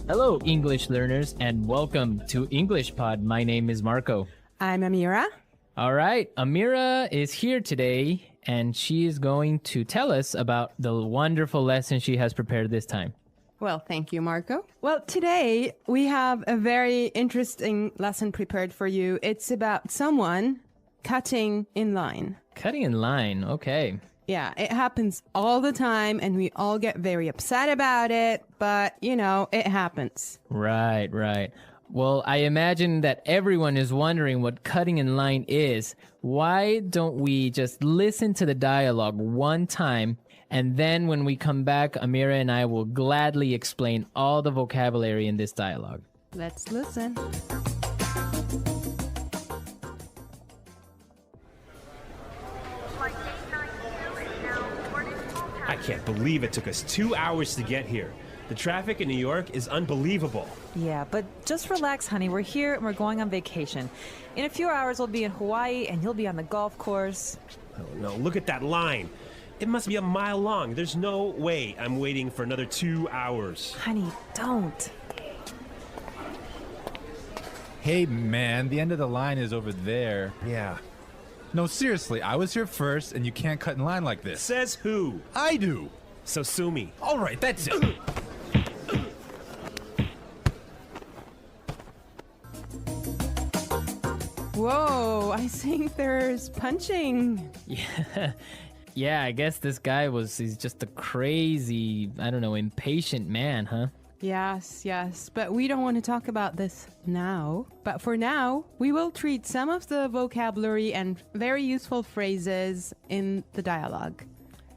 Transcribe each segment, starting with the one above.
Hello, English learners, and welcome to English Pod. My name is Marco. I'm Amira. All right, Amira is here today, and she is going to tell us about the wonderful lesson she has prepared this time. Well, thank you, Marco. Well, today we have a very interesting lesson prepared for you. It's about someone cutting in line. Cutting in line, okay. Yeah, it happens all the time and we all get very upset about it, but it happens. Right. Well, I imagine that everyone is wondering what cutting in line is. Why don't we just listen to the dialogue one time, and then when we come back, Amira and I will gladly explain all the vocabulary in this dialogue. Let's listen. I can't believe it took us 2 hours to get here. The traffic in New York is unbelievable. Yeah, but just relax, honey. We're here and we're going on vacation. In a few hours, we'll be in Hawaii and you'll be on the golf course. Oh no, look at that line. It must be a mile long. There's no way I'm waiting for another 2 hours. Honey, don't. Hey, man, the end of the line is over there. Yeah. No, seriously, I was here first, and you can't cut in line like this. Says who? I do. So sue me. All right, that's it. Whoa, I think there's punching. Yeah, I guess this guy he's just a crazy, impatient man, huh? Yes, but we don't want to talk about this now. But for now, we will treat some of the vocabulary and very useful phrases in the dialogue.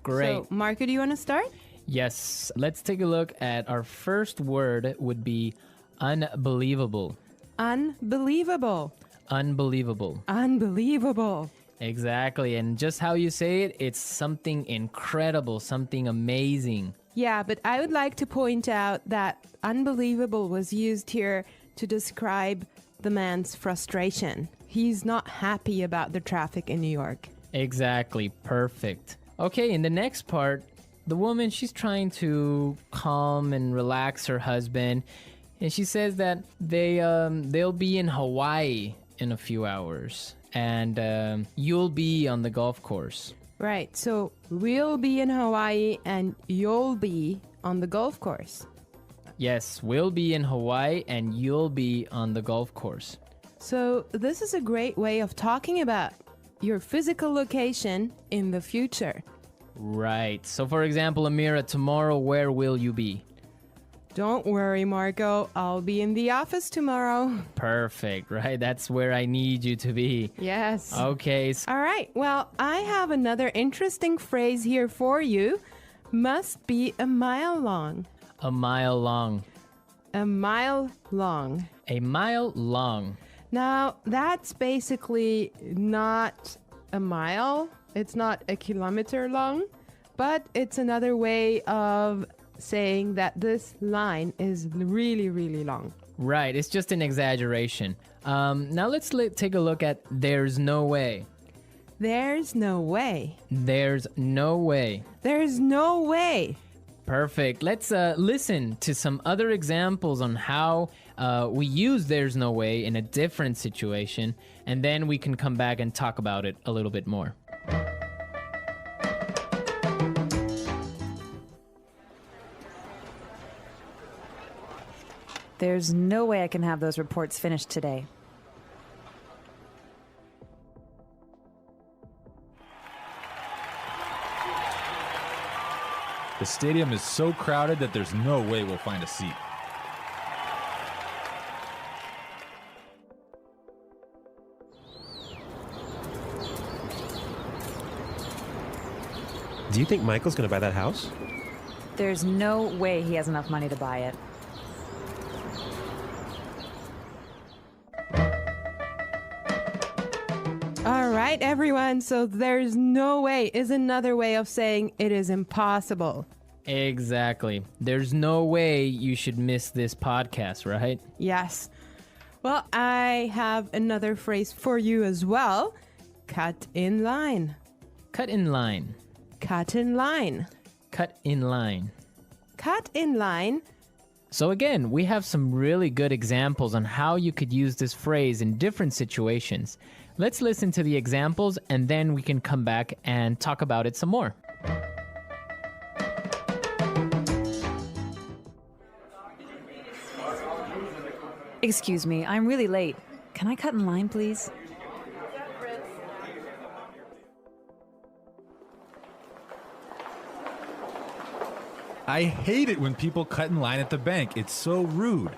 Great. So, Marco, do you want to start? Yes, let's take a look at our first word would be unbelievable. Unbelievable. Unbelievable. Unbelievable. Exactly, and just how you say it, it's something incredible, something amazing. Yeah, but I would like to point out that unbelievable was used here to describe the man's frustration. He's not happy about the traffic in New York. Exactly, perfect. Okay, in the next part, the woman, she's trying to calm and relax her husband, and she says that they'll be in Hawaii in a few hours, and you'll be on the golf course. Right, so we'll be in Hawaii and you'll be on the golf course. Yes, we'll be in Hawaii and you'll be on the golf course. So this is a great way of talking about your physical location in the future. Right. So for example, Amira, tomorrow, where will you be? Don't worry, Marco. I'll be in the office tomorrow. Perfect, right? That's where I need you to be. Yes. Okay. All right. Well, I have another interesting phrase here for you. Must be a mile long. A mile long. A mile long. A mile long. Now, that's basically not a mile. It's not a kilometer long, but it's another way of saying that this line is really, really long. Right, it's just an exaggeration. Now let's take a look at there's no way. There's no way. There's no way. There's no way. Perfect. Let's listen to some other examples on how we use there's no way in a different situation, and then we can come back and talk about it a little bit more. There's no way I can have those reports finished today. The stadium is so crowded that there's no way we'll find a seat. Do you think Michael's gonna buy that house? There's no way he has enough money to buy it. All right, everyone. So there's no way is another way of saying it is impossible. Exactly. There's no way you should miss this podcast, right? Yes. Well, I have another phrase for you as well. Cut in line. Cut in line. Cut in line. Cut in line. Cut in line So again, we have some really good examples on how you could use this phrase in different situations. Let's listen to the examples and then we can come back and talk about it some more. Excuse me, I'm really late. Can I cut in line, please? I hate it when people cut in line at the bank. It's so rude.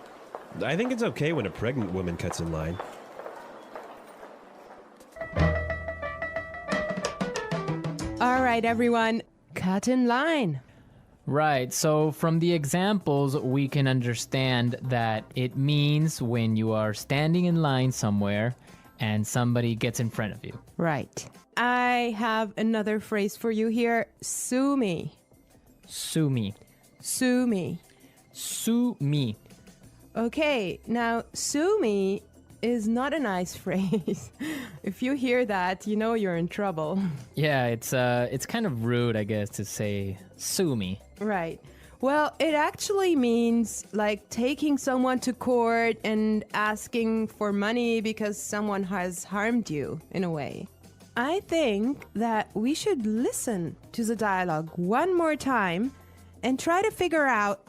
I think it's okay when a pregnant woman cuts in line. All right, everyone, cut in line. Right, so from the examples, we can understand that it means when you are standing in line somewhere and somebody gets in front of you. Right. I have another phrase for you here. Sue me. Sue me. Sue me. Sue me. Okay, now sue me is not a nice phrase. If you hear that, you know you're in trouble. Yeah, it's kind of rude, I guess, to say sue me. Right. Well, it actually means like taking someone to court and asking for money because someone has harmed you in a way. I think that we should listen to the dialogue one more time and try to figure out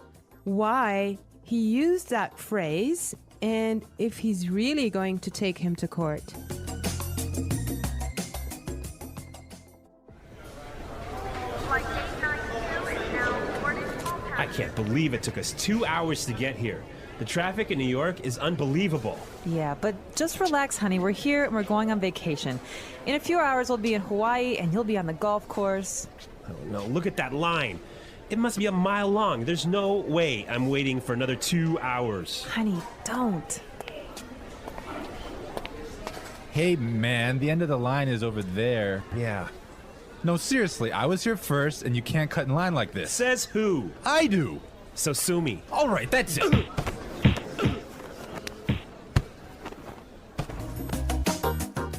why he used that phrase and if he's really going to take him to court. I can't believe it took us 2 hours to get here. The traffic in New York is unbelievable. Yeah, but just relax, honey. We're here and we're going on vacation. In a few hours, we'll be in Hawaii and you'll be on the golf course. Oh no, look at that line. It must be a mile long. There's no way I'm waiting for another 2 hours. Honey, don't. Hey, man, the end of the line is over there. Yeah. No, seriously, I was here first, and you can't cut in line like this. Says who? I do. So sue me. All right, that's it.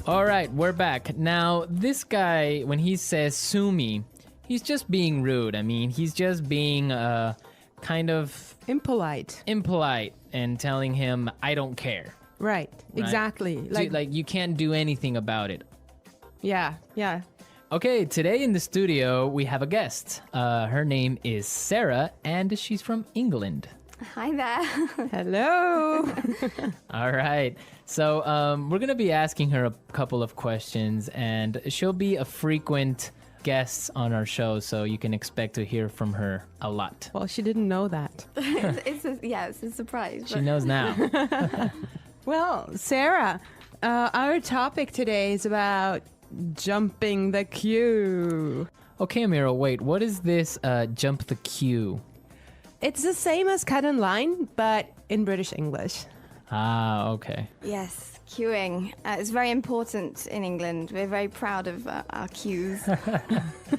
All right, we're back. Now, this guy, when he says sue me, he's just being rude. I mean, he's just being kind of Impolite. impolite and telling him, I don't care. Right. Exactly. Like you can't do anything about it. Yeah. Okay, today in the studio, we have a guest. Her name is Sarah, and she's from England. Hi there. Hello. All right. So we're going to be asking her a couple of questions, and she'll be a frequent guest on our show, so you can expect to hear from her a lot. Well, she didn't know that. it's a surprise. She knows now. Well, Sarah, our topic today is about jumping the queue. Okay, Amira, wait. What is this jump the queue? It's the same as cut in line, but in British English. Ah, okay. Yes, queuing. It's very important in England. We're very proud of our queues.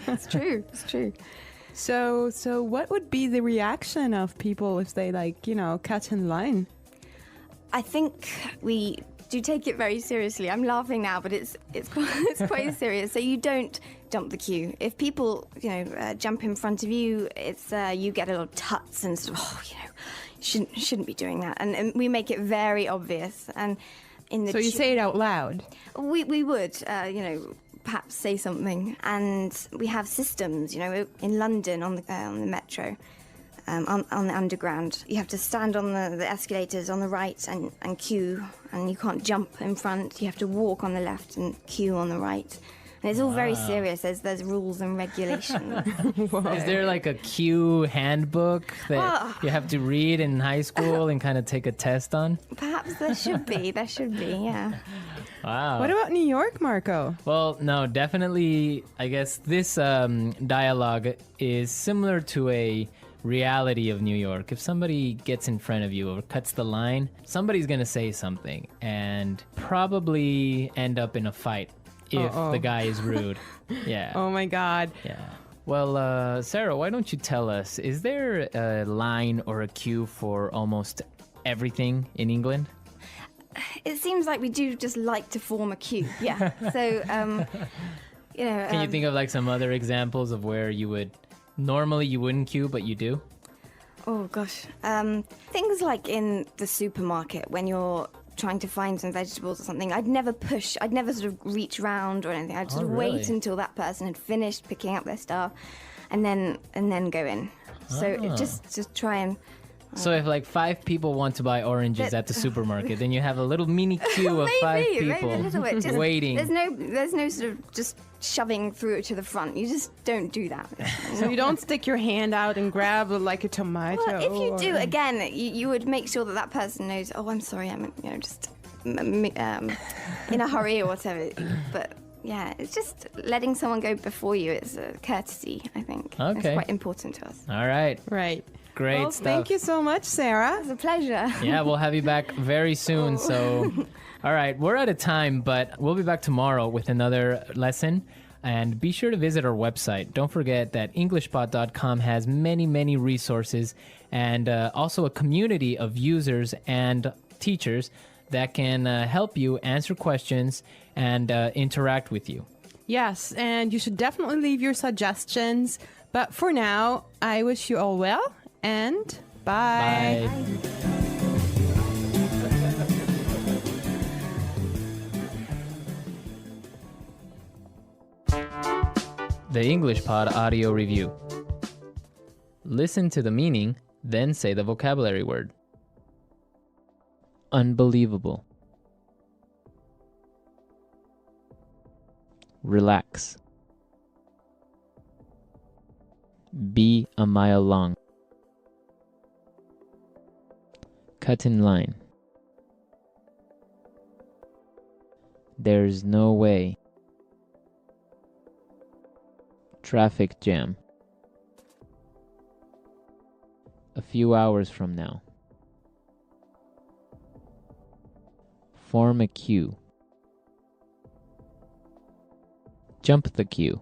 It's true. So what would be the reaction of people if they cut in line? I think we do take it very seriously. I'm laughing now, but it's quite serious. So you don't jump the queue. If people jump in front of you, it's you get a lot of tuts and sort of, shouldn't be doing that. And we make it very obvious. And in the So you say it out loud. We would perhaps say something. And we have systems. In London on the metro. On the underground, you have to stand on the escalators on the right and queue, and you can't jump in front. You have to walk on the left and queue on the right, and it's all very serious. There's rules and regulations. Is there like a queue handbook that you have to read in high school and kind of take a test on? Perhaps there should be. Yeah. Wow. What about New York, Marco? Well, no, definitely. I guess this dialogue is similar to a reality of New York. If somebody gets in front of you or cuts the line, somebody's gonna say something and probably end up in a fight if the guy is rude. Yeah. Oh my God. Yeah. Well, Sarah, why don't you tell us, is there a line or a queue for almost everything in England? It seems like we do just like to form a queue. Yeah. So, Can you think of like some other examples of where you would normally you wouldn't queue, but you do? Oh gosh. Things like in the supermarket when you're trying to find some vegetables or something, I'd never sort of reach round or anything. I'd sort of really? wait until that person had finished picking up their stuff and then go in. So it just try and So if like 5 people want to buy oranges at the supermarket, then you have a little mini queue of 5 people maybe a little bit. Just, waiting. There's no sort of just shoving through to the front. You just don't do that. So you don't stick your hand out and grab like a tomato. Well, if you do, or- again, you would make sure that person knows. Oh, I'm sorry, I'm just in a hurry or whatever. But yeah, it's just letting someone go before you. It's a courtesy, I think. Okay. It's quite important to us. All right. Right. Great Well, stuff. thank you so much, Sarah. It's a pleasure. Yeah, we'll have you back very soon. So, all right, we're out of time, but we'll be back tomorrow with another lesson. And be sure to visit our website. Don't forget that EnglishPod.com has many, many resources and also a community of users and teachers that can help you answer questions and interact with you. Yes, and you should definitely leave your suggestions. But for now, I wish you all well and bye. Bye. The English Pod audio review. Listen to the meaning, then say the vocabulary word. Unbelievable. Relax. Be a mile long. Cut in line. There's no way. Traffic jam. A few hours from now. Form a queue. Jump the queue.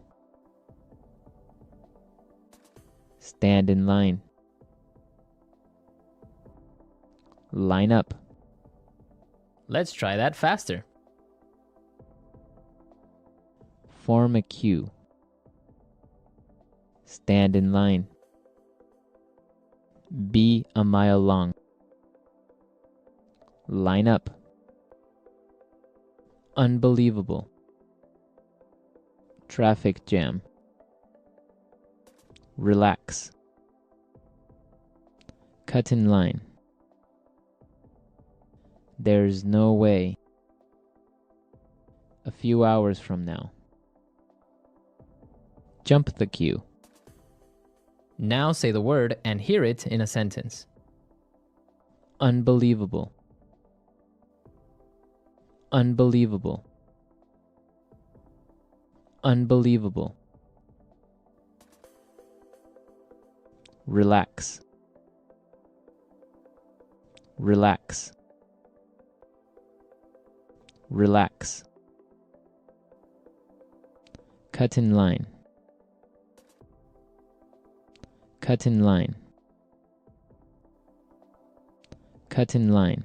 Stand in line. Line up. Let's try that faster. Form a queue. Stand in line. Be a mile long. Line up. Unbelievable. Traffic jam. Relax. Cut in line. There's no way. A few hours from now. Jump the queue. Now say the word and hear it in a sentence. Unbelievable. Unbelievable. Unbelievable. Relax. Relax. Relax. Cut in line. Cut in line. Cut in line.